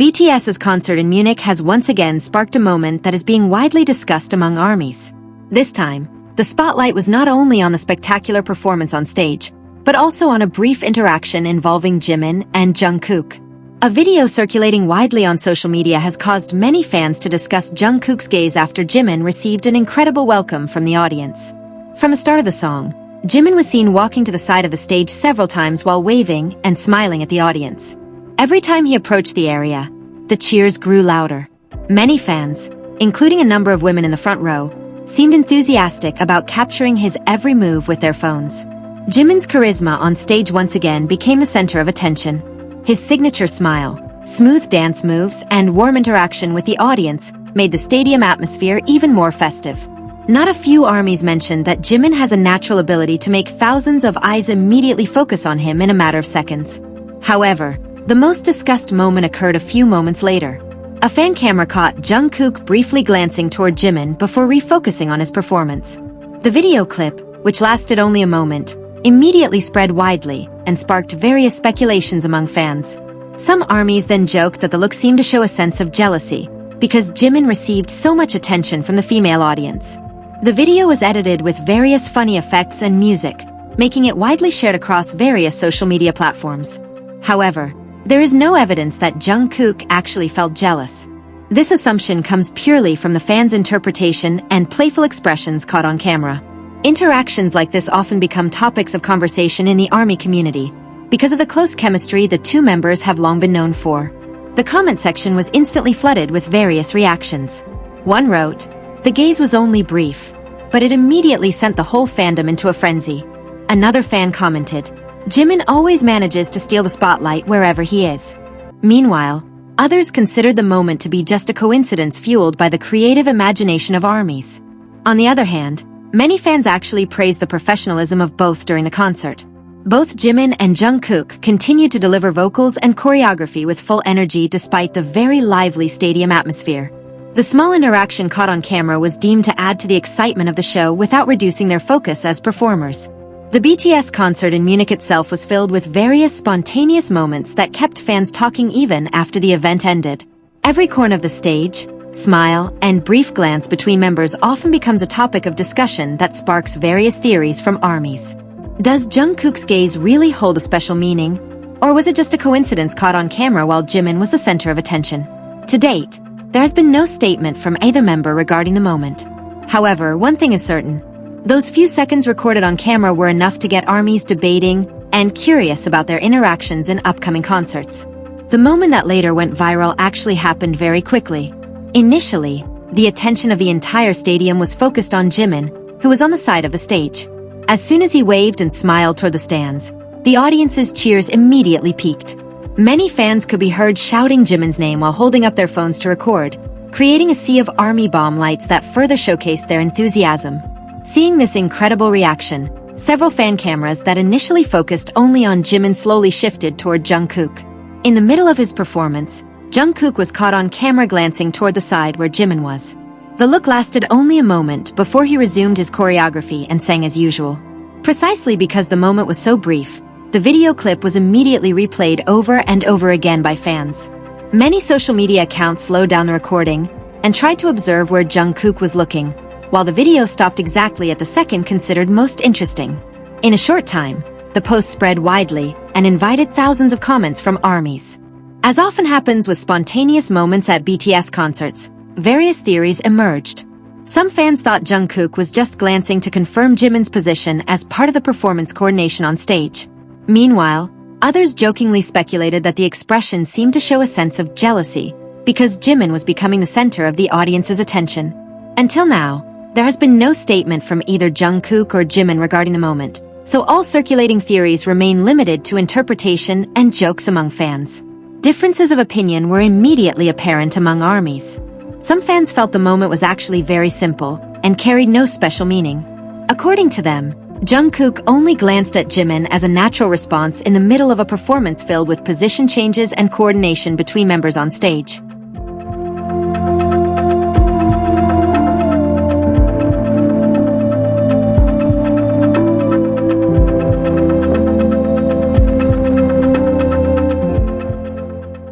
BTS's concert in Munich has once again sparked a moment that is being widely discussed among ARMYs. This time, the spotlight was not only on the spectacular performance on stage, but also on a brief interaction involving Jimin and Jungkook. A video circulating widely on social media has caused many fans to discuss Jungkook's gaze after Jimin received an incredible welcome from the audience. From the start of the song, Jimin was seen walking to the side of the stage several times while waving and smiling at the audience. Every time he approached the area, the cheers grew louder. Many fans, including a number of women in the front row, seemed enthusiastic about capturing his every move with their phones. Jimin's charisma on stage once again became the center of attention. His signature smile, smooth dance moves, and warm interaction with the audience made the stadium atmosphere even more festive. Not a few ARMYs mentioned that Jimin has a natural ability to make thousands of eyes immediately focus on him in a matter of seconds. However, the most discussed moment occurred a few moments later. A fan camera caught Jungkook briefly glancing toward Jimin before refocusing on his performance. The video clip, which lasted only a moment, immediately spread widely and sparked various speculations among fans. Some ARMYs then joked that the look seemed to show a sense of jealousy because Jimin received so much attention from the female audience. The video was edited with various funny effects and music, making it widely shared across various social media platforms. However, there is no evidence that Jungkook actually felt jealous. This assumption comes purely from the fans' interpretation and playful expressions caught on camera. Interactions like this often become topics of conversation in the ARMY community because of the close chemistry the two members have long been known for. The comment section was instantly flooded with various reactions. One wrote, "The gaze was only brief, but it immediately sent the whole fandom into a frenzy." Another fan commented, "Jimin always manages to steal the spotlight wherever he is." Meanwhile, others considered the moment to be just a coincidence fueled by the creative imagination of ARMYs. On the other hand, many fans actually praised the professionalism of both during the concert. Both Jimin and Jungkook continued to deliver vocals and choreography with full energy despite the very lively stadium atmosphere. The small interaction caught on camera was deemed to add to the excitement of the show without reducing their focus as performers. The BTS concert in Munich itself was filled with various spontaneous moments that kept fans talking even after the event ended. Every corner of the stage, smile, and brief glance between members often becomes a topic of discussion that sparks various theories from ARMYs. Does Jungkook's gaze really hold a special meaning? Or was it just a coincidence caught on camera while Jimin was the center of attention? To date, there has been no statement from either member regarding the moment. However, one thing is certain. Those few seconds recorded on camera were enough to get ARMYs debating and curious about their interactions in upcoming concerts. The moment that later went viral actually happened very quickly. Initially, the attention of the entire stadium was focused on Jimin, who was on the side of the stage. As soon as he waved and smiled toward the stands, the audience's cheers immediately peaked. Many fans could be heard shouting Jimin's name while holding up their phones to record, creating a sea of ARMY bomb lights that further showcased their enthusiasm. Seeing this incredible reaction, several fan cameras that initially focused only on Jimin slowly shifted toward Jungkook. In the middle of his performance, Jungkook was caught on camera glancing toward the side where Jimin was. The look lasted only a moment before he resumed his choreography and sang as usual. Precisely because the moment was so brief, the video clip was immediately replayed over and over again by fans. Many social media accounts slowed down the recording and tried to observe where Jungkook was looking, while the video stopped exactly at the second considered most interesting. In a short time, the post spread widely and invited thousands of comments from ARMYs. As often happens with spontaneous moments at BTS concerts, various theories emerged. Some fans thought Jungkook was just glancing to confirm Jimin's position as part of the performance coordination on stage. Meanwhile, others jokingly speculated that the expression seemed to show a sense of jealousy because Jimin was becoming the center of the audience's attention. Until now, there has been no statement from either Jungkook or Jimin regarding the moment, so all circulating theories remain limited to interpretation and jokes among fans. Differences of opinion were immediately apparent among ARMYs. Some fans felt the moment was actually very simple and carried no special meaning. According to them, Jungkook only glanced at Jimin as a natural response in the middle of a performance filled with position changes and coordination between members on stage.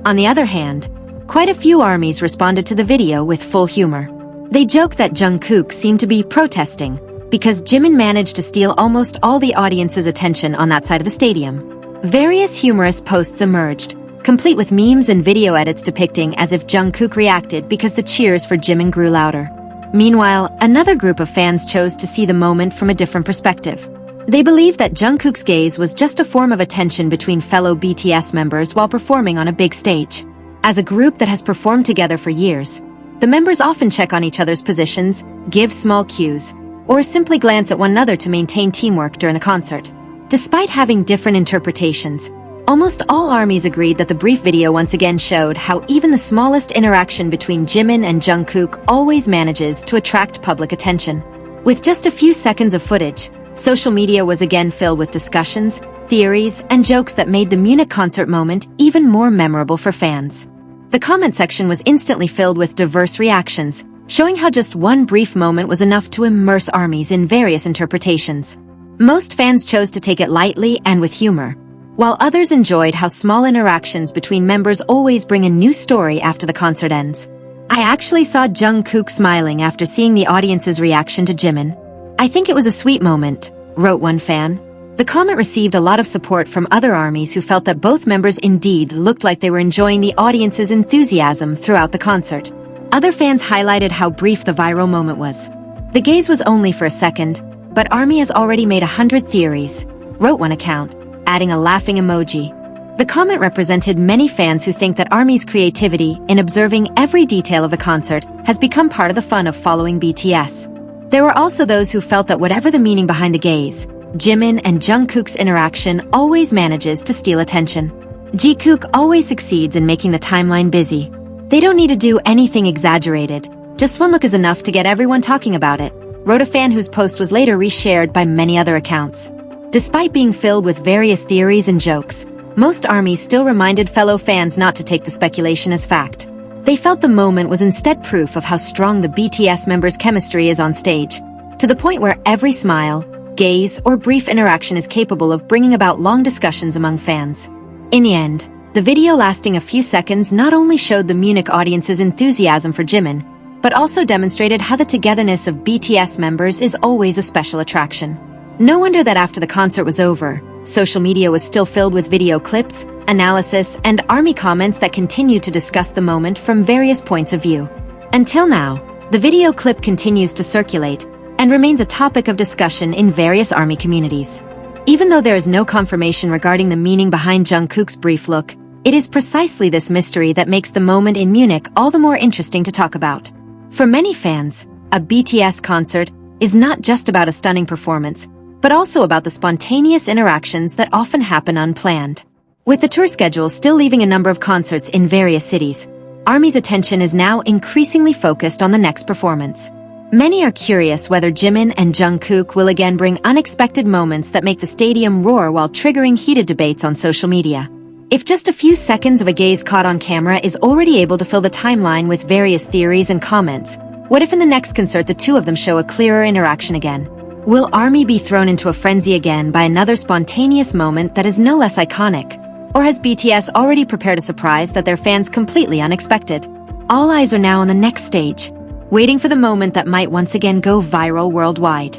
On the other hand, Quite a few ARMYs responded to the video with full humor. They joked that Jungkook seemed to be protesting because Jimin managed to steal almost all the audience's attention on that side of the stadium. Various humorous posts emerged, complete with memes and video edits depicting as if Jungkook reacted because the cheers for Jimin grew louder. Meanwhile, another group of fans chose to see the moment from a different perspective. They believed that Jungkook's gaze was just a form of attention between fellow BTS members while performing on a big stage. As a group that has performed together for years, the members often check on each other's positions, give small cues, or simply glance at one another to maintain teamwork during the concert. Despite having different interpretations, almost all ARMYs agreed that the brief video once again showed how even the smallest interaction between Jimin and Jungkook always manages to attract public attention. With just a few seconds of footage, social media was again filled with discussions, theories, and jokes that made the Munich concert moment even more memorable for fans. The comment section was instantly filled with diverse reactions, showing how just one brief moment was enough to immerse ARMYs in various interpretations. Most fans chose to take it lightly and with humor, while others enjoyed how small interactions between members always bring a new story after the concert ends. I actually saw Jungkook smiling after seeing the audience's reaction to Jimin. I think it was a sweet moment, wrote one fan. The comment received a lot of support from other ARMYs who felt that both members indeed looked like they were enjoying the audience's enthusiasm throughout the concert. Other fans highlighted how brief the viral moment was. The gaze was only for a second, but ARMY has already made 100 theories, wrote one account, adding a laughing emoji. The comment represented many fans who think that ARMY's creativity in observing every detail of the concert has become part of the fun of following BTS. There were also those who felt that whatever the meaning behind the gaze, Jimin and Jungkook's interaction always manages to steal attention. JiKook always succeeds in making the timeline busy. They don't need to do anything exaggerated. Just one look is enough to get everyone talking about it, wrote a fan whose post was later reshared by many other accounts. Despite being filled with various theories and jokes, most ARMYs still reminded fellow fans not to take the speculation as fact. They felt the moment was instead proof of how strong the BTS members' chemistry is on stage, to the point where every smile, gaze, or brief interaction is capable of bringing about long discussions among fans. In the end, the video lasting a few seconds not only showed the Munich audience's enthusiasm for Jimin, but also demonstrated how the togetherness of BTS members is always a special attraction. No wonder that after the concert was over, social media was still filled with video clips, analysis, and ARMY comments that continued to discuss the moment from various points of view. Until now, the video clip continues to circulate and remains a topic of discussion in various ARMY communities. Even though there is no confirmation regarding the meaning behind Jungkook's brief look, it is precisely this mystery that makes the moment in Munich all the more interesting to talk about. For many fans, a BTS concert is not just about a stunning performance, but also about the spontaneous interactions that often happen unplanned. With the tour schedule still leaving a number of concerts in various cities, ARMY's attention is now increasingly focused on the next performance. Many are curious whether Jimin and Jungkook will again bring unexpected moments that make the stadium roar while triggering heated debates on social media. If just a few seconds of a gaze caught on camera is already able to fill the timeline with various theories and comments, what if in the next concert the two of them show a clearer interaction again? Will ARMY be thrown into a frenzy again by another spontaneous moment that is no less iconic? Or has BTS already prepared a surprise that their fans completely unexpected? All eyes are now on the next stage, waiting for the moment that might once again go viral worldwide.